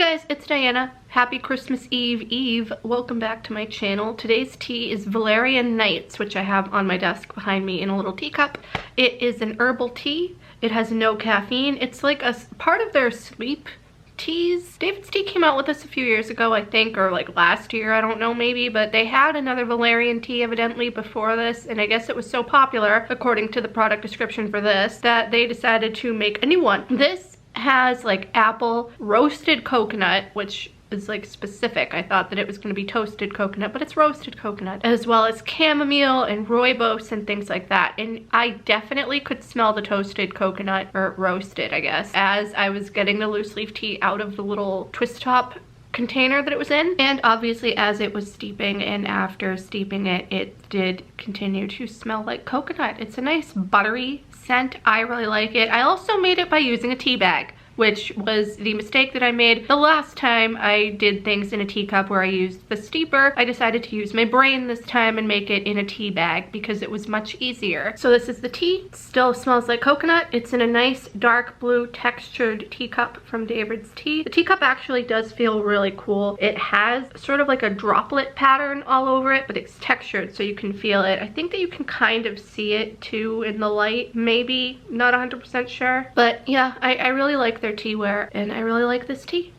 guys, it's Diana. Happy Christmas Eve. Welcome back to my channel. Today's tea is Valerian Nights, which I have on my desk behind me in a little teacup. It is an herbal tea. It has no caffeine. It's like a part of their sleep teas. David's Tea came out with this a few years ago, I think, or like last year, I don't know, maybe, but they had another Valerian tea evidently before this, and I guess it was so popular, according to the product description for this, that they decided to make a new one. This has like apple, roasted coconut, which is like specific. I thought that it was going to be toasted coconut, but it's roasted coconut, as well as chamomile and rooibos and things like that. And I definitely could smell the toasted coconut, or roasted I guess, as I was getting the loose leaf tea out of the little twist top container that it was in. And obviously as it was steeping and after steeping it, it did continue to smell like coconut. It's a nice buttery scent. I really like it. I also made it by using a tea bag, which was the mistake that I made the last time I did things in a teacup where I used the steeper. I decided to use my brain this time and make it in a tea bag because it was much easier. So this is the tea. It still smells like coconut. It's in a nice dark blue textured teacup from David's Tea. The teacup actually does feel really cool. It has sort of like a droplet pattern all over it, but it's textured so you can feel it. I think that you can kind of see it too in the light, maybe, not 100% sure. But yeah, I really like their teaware, and I really like this tea.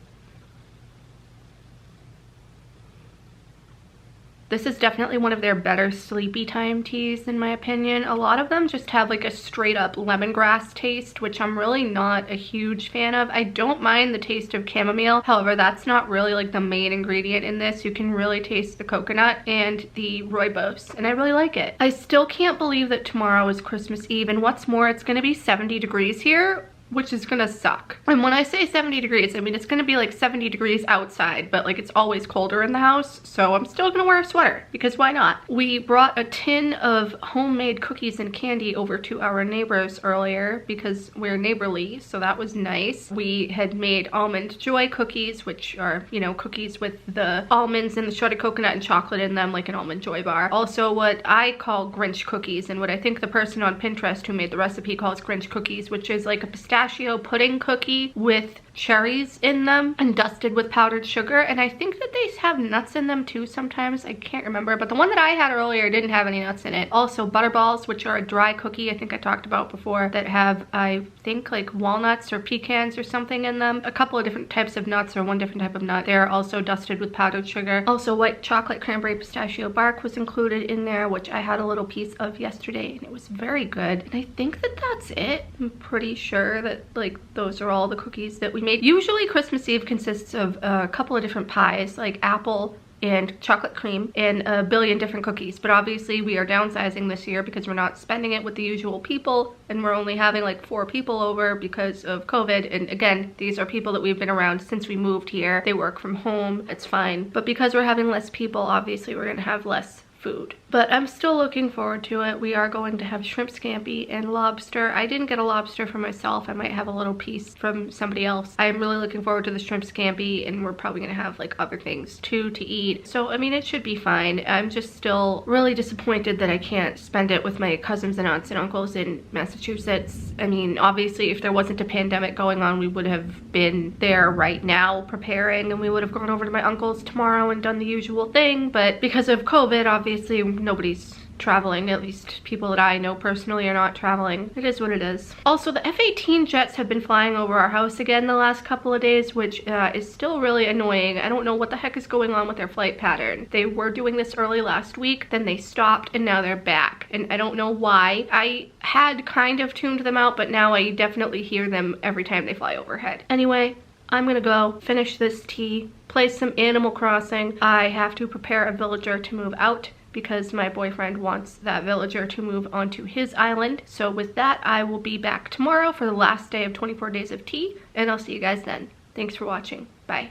This is definitely one of their better sleepy time teas in my opinion. A lot of them just have like a straight up lemongrass taste, which I'm really not a huge fan of. I don't mind the taste of chamomile. However, that's not really like the main ingredient in this. You can really taste the coconut and the rooibos, and I really like it. I still can't believe that tomorrow is Christmas Eve, and what's more, it's gonna be 70 degrees here, which is gonna suck. And when I say 70 degrees, I mean it's gonna be like 70 degrees outside, but like it's always colder in the house, so I'm still gonna wear a sweater, because why not? We brought a tin of homemade cookies and candy over to our neighbors earlier because we're neighborly, so that was nice. We had made almond joy cookies, which are, you know, cookies with the almonds and the shredded coconut and chocolate in them, like an almond joy bar. Also what I call Grinch cookies, and what I think the person on Pinterest who made the recipe calls Grinch cookies, which is like a pistachio pudding cookie with cherries in them and dusted with powdered sugar, and I think that they have nuts in them too sometimes. I can't remember, but the one that I had earlier didn't have any nuts in it. Also butterballs, which are a dry cookie I think I talked about before, that have, I think, like walnuts or pecans or something in them. A couple of different types of nuts, or one different type of nut. They're also dusted with powdered sugar. Also white chocolate cranberry pistachio bark was included in there, which I had a little piece of yesterday, and it was very good. And I think that that's it. I'm pretty sure that like those are all the cookies that we made. Usually Christmas Eve consists of a couple of different pies, like apple and chocolate cream, and a billion different cookies, but obviously we are downsizing this year because we're not spending it with the usual people, and we're only having like 4 people over because of COVID. And again, these are people that we've been around since we moved here. They work from home, it's fine, but because we're having less people, obviously we're gonna have less food. But I'm still looking forward to it. We are going to have shrimp scampi and lobster. I didn't get a lobster for myself. I might have a little piece from somebody else. I'm really looking forward to the shrimp scampi, and we're probably gonna have like other things too to eat. So I mean, it should be fine. I'm just still really disappointed that I can't spend it with my cousins and aunts and uncles in Massachusetts. I mean, obviously if there wasn't a pandemic going on, we would have been there right now preparing, and we would have gone over to my uncle's tomorrow and done the usual thing. But because of COVID, obviously nobody's traveling. At least people that I know personally are not traveling. It is what it is. Also, the F-18 jets have been flying over our house again the last couple of days, which is still really annoying. I don't know what the heck is going on with their flight pattern. They were doing this early last week, then they stopped, and now they're back, and I don't know why. I had kind of tuned them out, but now I definitely hear them every time they fly overhead. Anyway, I'm gonna go finish this tea, play some Animal Crossing. I have to prepare a villager to move out because my boyfriend wants that villager to move onto his island. So with that, I will be back tomorrow for the last day of 24 days of tea, and I'll see you guys then. Thanks for watching. Bye.